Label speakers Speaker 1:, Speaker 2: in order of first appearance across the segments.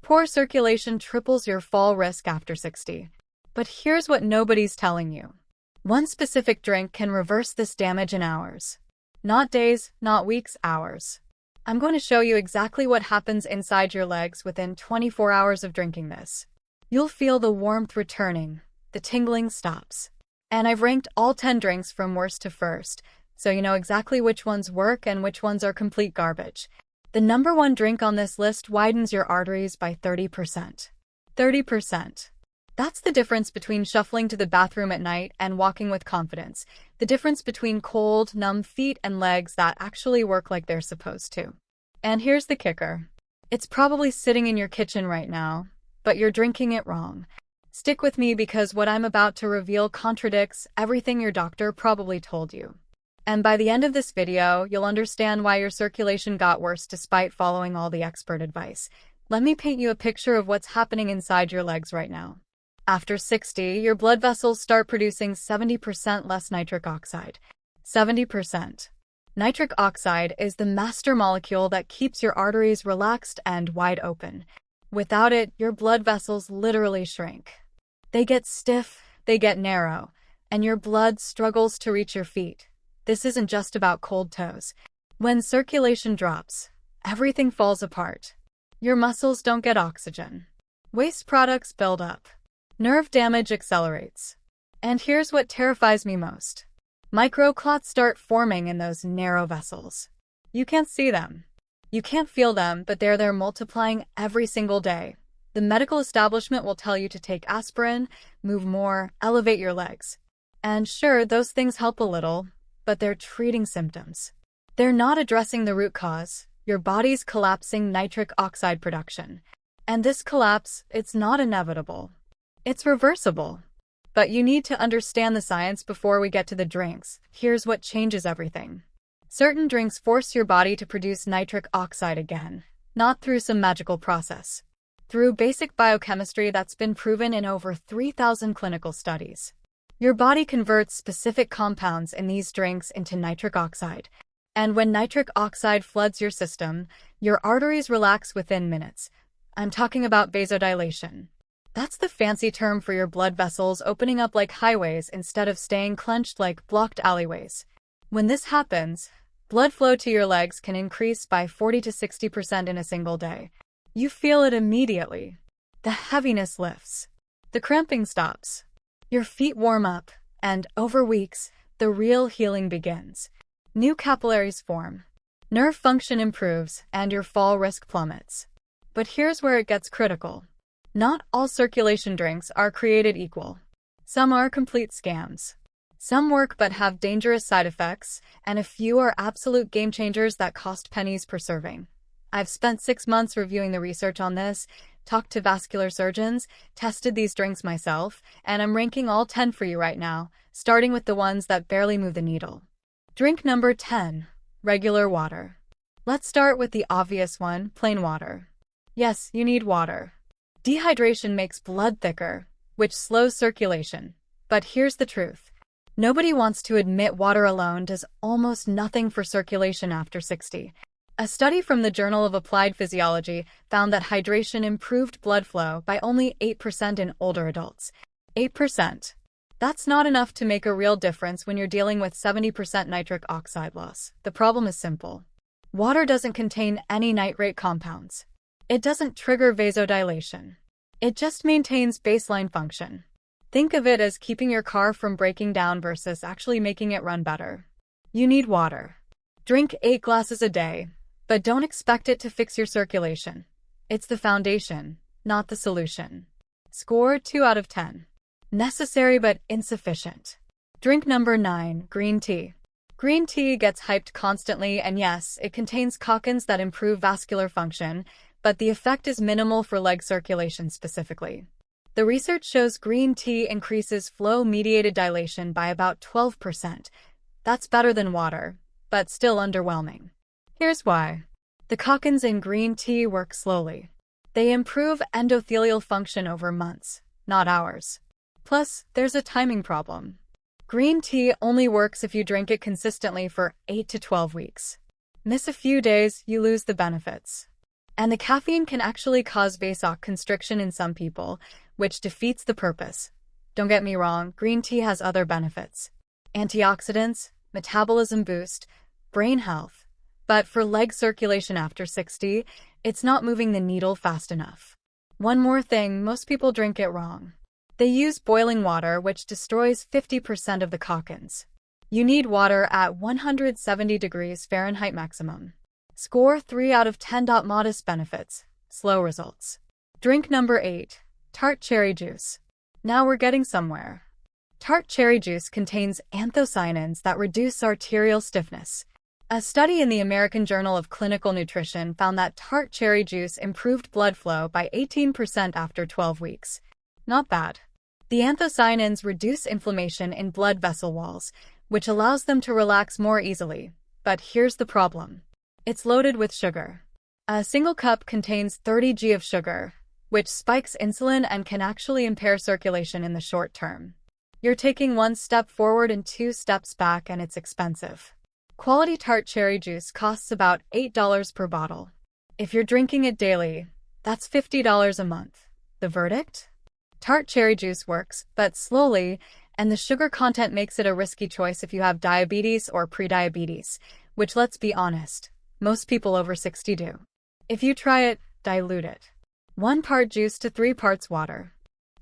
Speaker 1: Poor circulation triples your fall risk after 60. But here's what nobody's telling you. One specific drink can reverse this damage in hours. Not days, not weeks, hours. I'm going to show you exactly what happens inside your legs within 24 hours of drinking this. You'll feel the warmth returning, the tingling stops. And I've ranked all 10 drinks from worst to first, so you know exactly which ones work and which ones are complete garbage. The number one drink on this list widens your arteries by 30%. 30%. That's the difference between shuffling to the bathroom at night and walking with confidence. The difference between cold, numb feet and legs that actually work like they're supposed to. And here's the kicker. It's probably sitting in your kitchen right now, but you're drinking it wrong. Stick with me because what I'm about to reveal contradicts everything your doctor probably told you. And by the end of this video, you'll understand why your circulation got worse despite following all the expert advice. Let me paint you a picture of what's happening inside your legs right now. After 60, your blood vessels start producing 70% less nitric oxide. 70%. Nitric oxide is the master molecule that keeps your arteries relaxed and wide open. Without it, your blood vessels literally shrink. They get stiff, they get narrow, and your blood struggles to reach your feet. This isn't just about cold toes. When circulation drops, everything falls apart. Your muscles don't get oxygen. Waste products build up. Nerve damage accelerates. And here's what terrifies me most. Microclots start forming in those narrow vessels. You can't see them. You can't feel them, but they're there multiplying every single day. The medical establishment will tell you to take aspirin, move more, elevate your legs. And sure, those things help a little, but they're treating symptoms. They're not addressing the root cause, your body's collapsing nitric oxide production. And this collapse, it's not inevitable. It's reversible. But you need to understand the science before we get to the drinks. Here's what changes everything. Certain drinks force your body to produce nitric oxide again, not through some magical process. Through basic biochemistry that's been proven in over 3,000 clinical studies. Your body converts specific compounds in these drinks into nitric oxide. And when nitric oxide floods your system, your arteries relax within minutes. I'm talking about vasodilation. That's the fancy term for your blood vessels opening up like highways instead of staying clenched like blocked alleyways. When this happens, blood flow to your legs can increase by 40 to 60% in a single day. You feel it immediately. The heaviness lifts. The cramping stops. Your feet warm up, and over weeks, the real healing begins. New capillaries form. Nerve function improves, and your fall risk plummets. But here's where it gets critical. Not all circulation drinks are created equal. Some are complete scams. Some work but have dangerous side effects, and a few are absolute game changers that cost pennies per serving. I've spent 6 months reviewing the research on this, talked to vascular surgeons, tested these drinks myself, and I'm ranking all 10 for you right now, starting with the ones that barely move the needle. Drink number 10, regular water. Let's start with the obvious one, plain water. Yes, you need water. Dehydration makes blood thicker, which slows circulation. But here's the truth. Nobody wants to admit water alone does almost nothing for circulation after 60. A study from the Journal of Applied Physiology found that hydration improved blood flow by only 8% in older adults. 8%. That's not enough to make a real difference when you're dealing with 70% nitric oxide loss. The problem is simple. Water doesn't contain any nitrate compounds. It doesn't trigger vasodilation. It just maintains baseline function. Think of it as keeping your car from breaking down versus actually making it run better. You need water. Drink 8 glasses a day, but don't expect it to fix your circulation. It's the foundation, not the solution. Score 2 out of 10. Necessary but insufficient. Drink number 9, green tea. Green tea gets hyped constantly, and yes, it contains cockins that improve vascular function, but the effect is minimal for leg circulation specifically. The research shows green tea increases flow-mediated dilation by about 12%. That's better than water, but still underwhelming. Here's why. The cockins in green tea work slowly. They improve endothelial function over months, not hours. Plus, there's a timing problem. Green tea only works if you drink it consistently for 8 to 12 weeks. Miss a few days, you lose the benefits. And the caffeine can actually cause vasoconstriction in some people, which defeats the purpose. Don't get me wrong, green tea has other benefits. Antioxidants, metabolism boost, brain health. But for leg circulation after 60, it's not moving the needle fast enough. One more thing, most people drink it wrong. They use boiling water, which destroys 50% of the cockins. You need water at 170 degrees Fahrenheit maximum. Score 3 out of 10. Modest benefits, slow results. Drink number 8, tart cherry juice. Now we're getting somewhere. Tart cherry juice contains anthocyanins that reduce arterial stiffness. A study in the American Journal of Clinical Nutrition found that tart cherry juice improved blood flow by 18% after 12 weeks. Not bad. The anthocyanins reduce inflammation in blood vessel walls, which allows them to relax more easily. But here's the problem. It's loaded with sugar. A single cup contains 30 g of sugar, which spikes insulin and can actually impair circulation in the short term. You're taking one step forward and 2 steps back, and it's expensive. Quality tart cherry juice costs about $8 per bottle. If you're drinking it daily, that's $50 a month. The verdict? Tart cherry juice works, but slowly, and the sugar content makes it a risky choice if you have diabetes or prediabetes, which, let's be honest, most people over 60 do. If you try it, dilute it. 1 part juice to 3 parts water.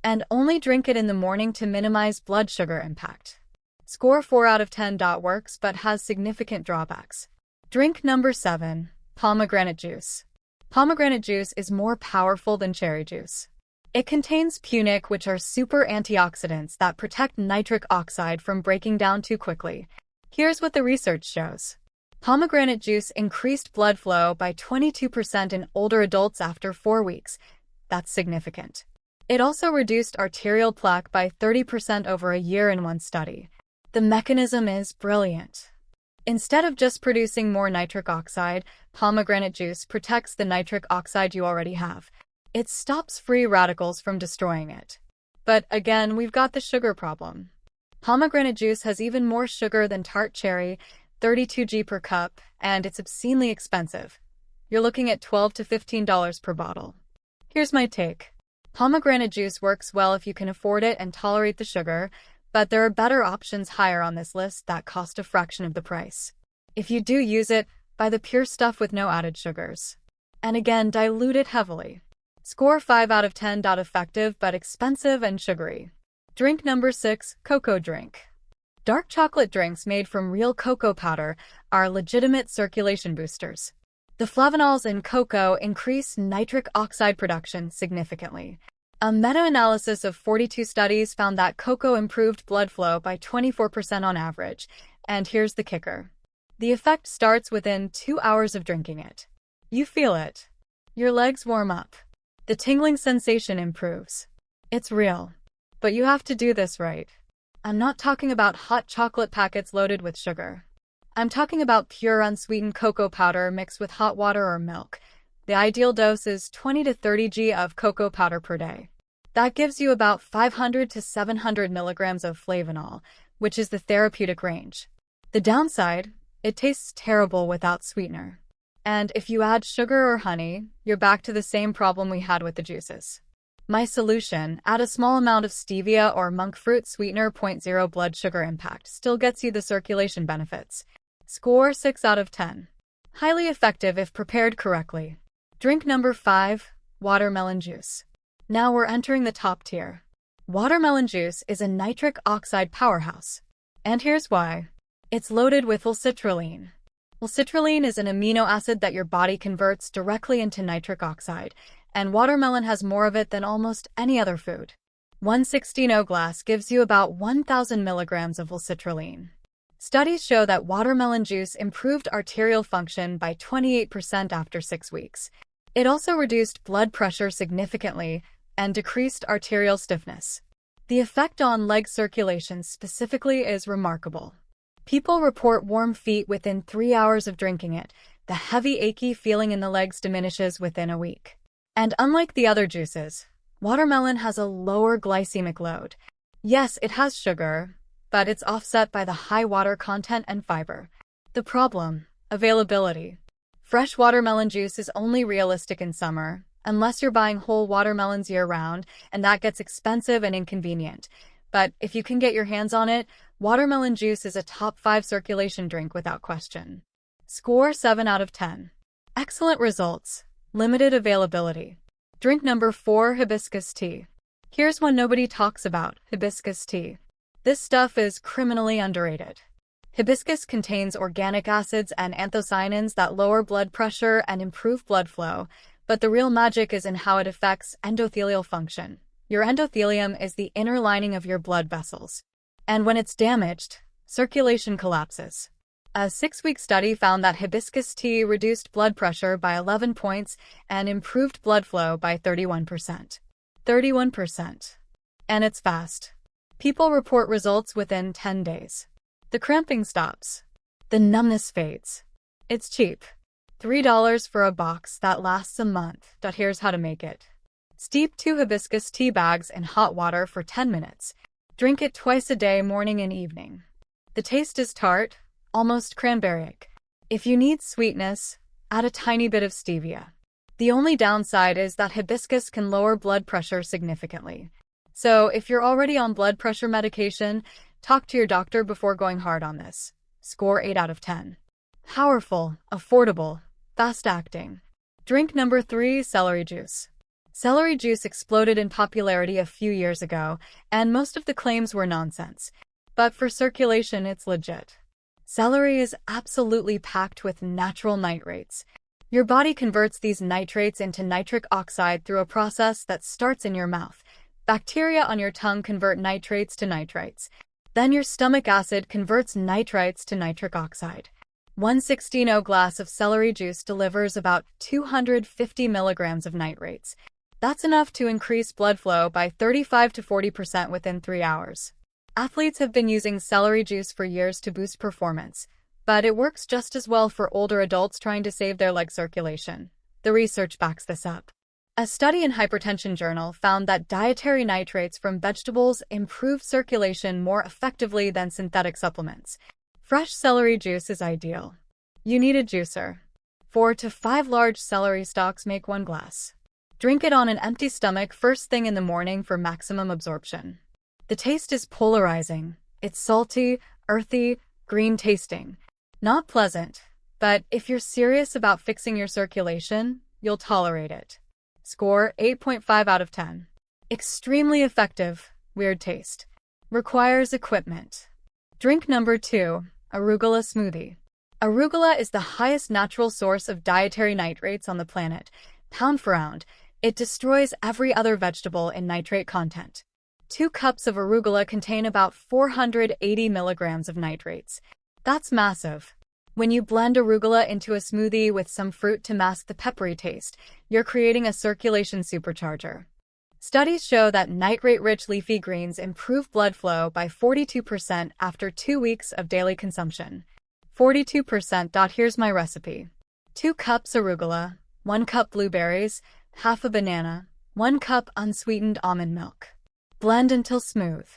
Speaker 1: And only drink it in the morning to minimize blood sugar impact. Score 4 out of 10. Works but has significant drawbacks. Drink number 7, pomegranate juice. Pomegranate juice is more powerful than cherry juice. It contains punic, which are super antioxidants that protect nitric oxide from breaking down too quickly. Here's what the research shows. Pomegranate juice increased blood flow by 22% in older adults after 4 weeks. That's significant. It also reduced arterial plaque by 30% over a year in one study. The mechanism is brilliant. Instead of just producing more nitric oxide, pomegranate juice protects the nitric oxide you already have. It stops free radicals from destroying it. But again, we've got the sugar problem. Pomegranate juice has even more sugar than tart cherry, 32 g per cup, and it's obscenely expensive. You're looking at $12 to $15 per bottle. Here's my take. Pomegranate juice works well if you can afford it and tolerate the sugar, but there are better options higher on this list that cost a fraction of the price. If you do use it, buy the pure stuff with no added sugars. And again, dilute it heavily. Score 5 out of 10. Effective but expensive and sugary. Drink number 6, cocoa drink. Dark chocolate drinks made from real cocoa powder are legitimate circulation boosters. The flavonols in cocoa increase nitric oxide production significantly. A meta-analysis of 42 studies found that cocoa improved blood flow by 24% on average, and here's the kicker. The effect starts within 2 hours of drinking it. You feel it. Your legs warm up. The tingling sensation improves. It's real. But you have to do this right. I'm not talking about hot chocolate packets loaded with sugar. I'm talking about pure unsweetened cocoa powder mixed with hot water or milk. The ideal dose is 20 to 30 g of cocoa powder per day. That gives you about 500 to 700 milligrams of flavanol, which is the therapeutic range. The downside? It tastes terrible without sweetener. And if you add sugar or honey, you're back to the same problem we had with the juices. My solution, add a small amount of stevia or monk fruit sweetener. 0.0 blood sugar impact still gets you the circulation benefits. Score 6 out of 10. Highly effective if prepared correctly. Drink number 5, watermelon juice. Now we're entering the top tier. Watermelon juice is a nitric oxide powerhouse. And here's why. It's loaded with L-citrulline. L-citrulline is an amino acid that your body converts directly into nitric oxide, and watermelon has more of it than almost any other food. 1/16 glass gives you about 1,000 milligrams of L-citrulline. Studies show that watermelon juice improved arterial function by 28% after 6 weeks. It also reduced blood pressure significantly and decreased arterial stiffness. The effect on leg circulation specifically is remarkable. People report warm feet within 3 hours of drinking it. The heavy, achy feeling in the legs diminishes within a week. And unlike the other juices, watermelon has a lower glycemic load. Yes, it has sugar, but it's offset by the high water content and fiber. The problem? Availability. Fresh watermelon juice is only realistic in summer, unless you're buying whole watermelons year-round, and that gets expensive and inconvenient. But if you can get your hands on it, watermelon juice is a top 5 circulation drink without question. Score 7 out of 10. Excellent results. Limited availability. Drink number 4, hibiscus tea. Here's one nobody talks about, hibiscus tea. This stuff is criminally underrated. Hibiscus contains organic acids and anthocyanins that lower blood pressure and improve blood flow, but the real magic is in how it affects endothelial function. Your endothelium is the inner lining of your blood vessels. And when it's damaged, circulation collapses. A 6-week study found that hibiscus tea reduced blood pressure by 11 points and improved blood flow by 31%. 31%. And it's fast. People report results within 10 days. The cramping stops. The numbness fades. It's cheap. $3 for a box that lasts a month. Here's how to make it. Steep 2 hibiscus tea bags in hot water for 10 minutes. Drink it twice a day, morning and evening. The taste is tart, almost cranberryic. If you need sweetness, add a tiny bit of stevia. The only downside is that hibiscus can lower blood pressure significantly. So if you're already on blood pressure medication, talk to your doctor before going hard on this. Score 8 out of 10. Powerful, affordable, fast-acting. Drink number 3, celery juice. Celery juice exploded in popularity a few years ago, and most of the claims were nonsense. But for circulation, it's legit. Celery is absolutely packed with natural nitrates. Your body converts these nitrates into nitric oxide through a process that starts in your mouth. Bacteria on your tongue convert nitrates to nitrites. Then your stomach acid converts nitrites to nitric oxide. 1/16 glass of celery juice delivers about 250 milligrams of nitrates. That's enough to increase blood flow by 35 to 40% within 3 hours. Athletes have been using celery juice for years to boost performance, but it works just as well for older adults trying to save their leg circulation. The research backs this up. A study in Hypertension Journal found that dietary nitrates from vegetables improve circulation more effectively than synthetic supplements. Fresh celery juice is ideal. You need a juicer. 4 to 5 large celery stalks make 1 glass. Drink it on an empty stomach first thing in the morning for maximum absorption. The taste is polarizing. It's salty, earthy, green tasting. Not pleasant, but if you're serious about fixing your circulation, you'll tolerate it. Score 8.5 out of 10. Extremely effective, weird taste. Requires equipment. Drink number 2, arugula smoothie. Arugula is the highest natural source of dietary nitrates on the planet. Pound for pound, it destroys every other vegetable in nitrate content. 2 cups of arugula contain about 480 milligrams of nitrates. That's massive. When you blend arugula into a smoothie with some fruit to mask the peppery taste, you're creating a circulation supercharger. Studies show that nitrate-rich leafy greens improve blood flow by 42% after 2 weeks of daily consumption. 42%. Here's my recipe. 2 cups arugula, 1 cup blueberries, half a banana, 1 cup unsweetened almond milk. Blend until smooth.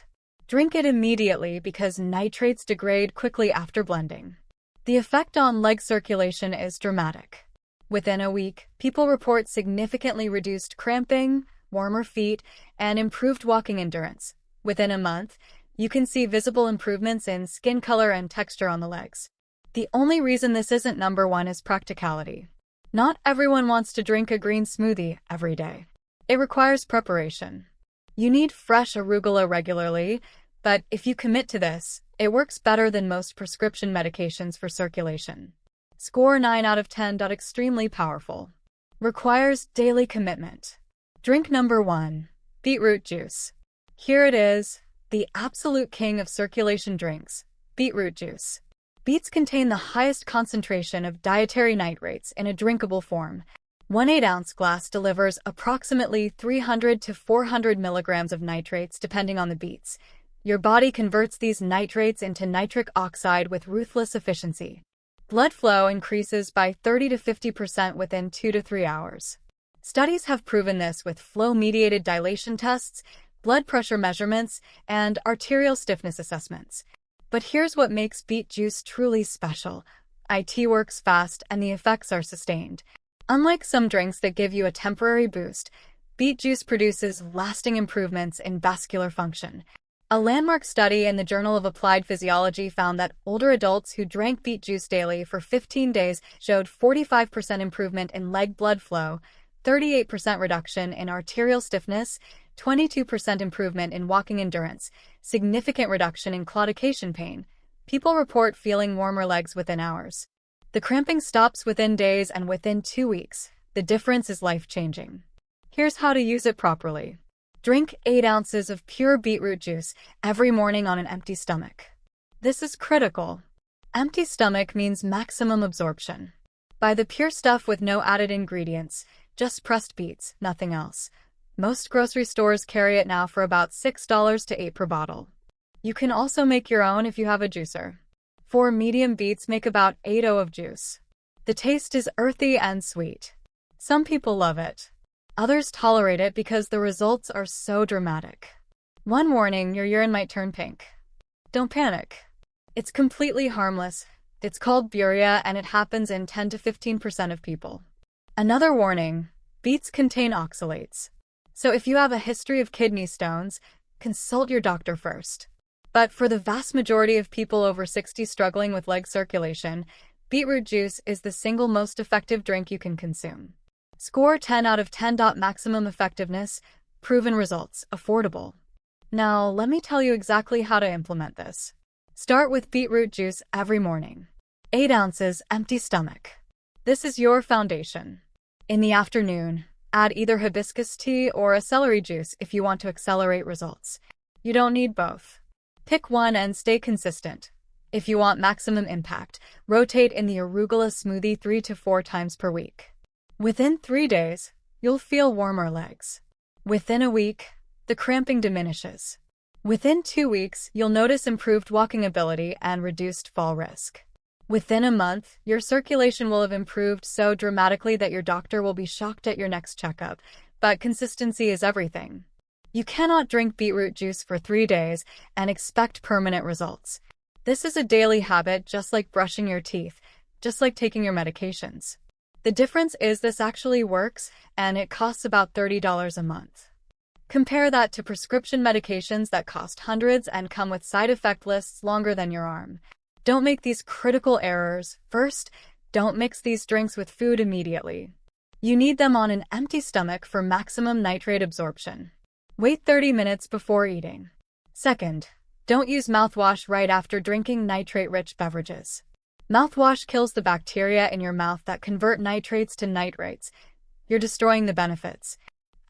Speaker 1: Drink it immediately because nitrates degrade quickly after blending. The effect on leg circulation is dramatic. Within a week, people report significantly reduced cramping, warmer feet, and improved walking endurance. Within a month, you can see visible improvements in skin color and texture on the legs. The only reason this isn't number 1 is practicality. Not everyone wants to drink a green smoothie every day. It requires preparation. You need fresh arugula regularly, but if you commit to this, it works better than most prescription medications for circulation. Score 9 out of 10. Extremely powerful. Requires daily commitment. Drink number 1, beetroot juice. Here it is, the absolute king of circulation drinks, beetroot juice. Beets contain the highest concentration of dietary nitrates in a drinkable form. 1 8-ounce glass delivers approximately 300 to 400 milligrams of nitrates depending on the beets. Your body converts these nitrates into nitric oxide with ruthless efficiency. Blood flow increases by 30 to 50% within 2 to 3 hours. Studies have proven this with flow-mediated dilation tests, blood pressure measurements, and arterial stiffness assessments. But here's what makes beet juice truly special: It works fast and the effects are sustained. Unlike some drinks that give you a temporary boost, beet juice produces lasting improvements in vascular function. A landmark study in the Journal of Applied Physiology found that older adults who drank beet juice daily for 15 days showed 45% improvement in leg blood flow, 38% reduction in arterial stiffness, 22% improvement in walking endurance, significant reduction in claudication pain. People report feeling warmer legs within hours. The cramping stops within days and within 2 weeks. The difference is life-changing. Here's how to use it properly. Drink 8 ounces of pure beetroot juice every morning on an empty stomach. This is critical. Empty stomach means maximum absorption. Buy the pure stuff with no added ingredients, just pressed beets, nothing else. Most grocery stores carry it now for about $6 to $8 per bottle. You can also make your own if you have a juicer. 4 medium beets make about 8 of juice. The taste is earthy and sweet. Some people love it. Others tolerate it because the results are so dramatic. One warning, your urine might turn pink. Don't panic. It's completely harmless. It's called buria and it happens in 10 to 15% of people. Another warning, beets contain oxalates. So if you have a history of kidney stones, consult your doctor first. But for the vast majority of people over 60 struggling with leg circulation, beetroot juice is the single most effective drink you can consume. Score 10 out of 10. Maximum effectiveness, proven results, affordable. Now, let me tell you exactly how to implement this. Start with beetroot juice every morning. 8 ounces, empty stomach. This is your foundation. In the afternoon, add either hibiscus tea or a celery juice if you want to accelerate results. You don't need both. Pick one and stay consistent. If you want maximum impact, rotate in the arugula smoothie 3 to 4 times per week. Within 3 days, you'll feel warmer legs. Within a week, the cramping diminishes. Within 2 weeks, you'll notice improved walking ability and reduced fall risk. Within a month, your circulation will have improved so dramatically that your doctor will be shocked at your next checkup, but consistency is everything. You cannot drink beetroot juice for 3 days and expect permanent results. This is a daily habit, just like brushing your teeth, just like taking your medications. The difference is this actually works, and it costs about $30 a month. Compare that to prescription medications that cost hundreds and come with side effect lists longer than your arm. Don't make these critical errors. First, don't mix these drinks with food immediately. You need them on an empty stomach for maximum nitrate absorption. Wait 30 minutes before eating. Second, don't use mouthwash right after drinking nitrate-rich beverages. Mouthwash kills the bacteria in your mouth that convert nitrates to nitrates. You're destroying the benefits.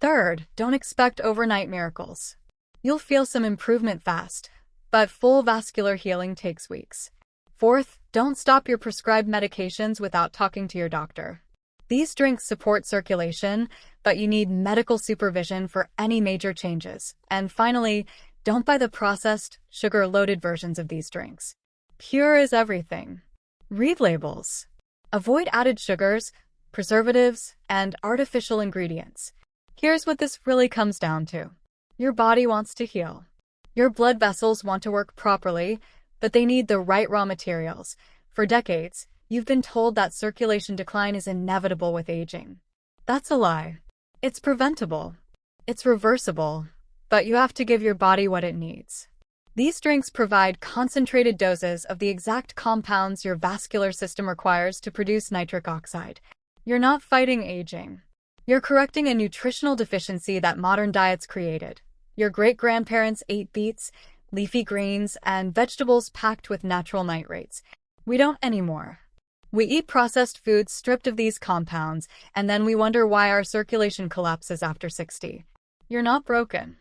Speaker 1: Third, don't expect overnight miracles. You'll feel some improvement fast, but full vascular healing takes weeks. Fourth, don't stop your prescribed medications without talking to your doctor. These drinks support circulation, but you need medical supervision for any major changes. And finally, don't buy the processed, sugar-loaded versions of these drinks. Pure is everything. Read labels. Avoid added sugars, preservatives, and artificial ingredients. Here's what this really comes down to. Your body wants to heal. Your blood vessels want to work properly, but they need the right raw materials. For decades, you've been told that circulation decline is inevitable with aging. That's a lie. It's preventable. It's reversible, but you have to give your body what it needs. These drinks provide concentrated doses of the exact compounds your vascular system requires to produce nitric oxide. You're not fighting aging. You're correcting a nutritional deficiency that modern diets created. Your great-grandparents ate beets, leafy greens, and vegetables packed with natural nitrates. We don't anymore. We eat processed foods stripped of these compounds, and then we wonder why our circulation collapses after 60. You're not broken.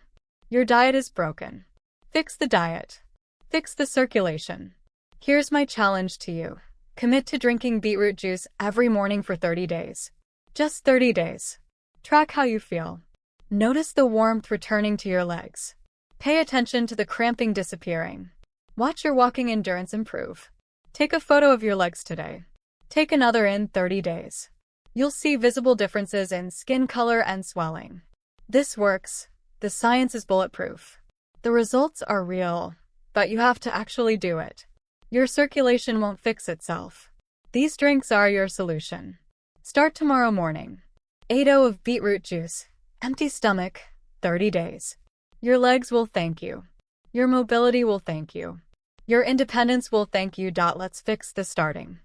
Speaker 1: Your diet is broken. Fix the diet. Fix the circulation. Here's my challenge to you. Commit to drinking beetroot juice every morning for 30 days. Just 30 days. Track how you feel. Notice the warmth returning to your legs. Pay attention to the cramping disappearing. Watch your walking endurance improve. Take a photo of your legs today. Take another in 30 days. You'll see visible differences in skin color and swelling. This works. The science is bulletproof. The results are real, but you have to actually do it. Your circulation won't fix itself. These drinks are your solution. Start tomorrow morning. 8 of beetroot juice. Empty stomach, 30 days. Your legs will thank you. Your mobility will thank you. Your independence will thank you. Let's fix this starting.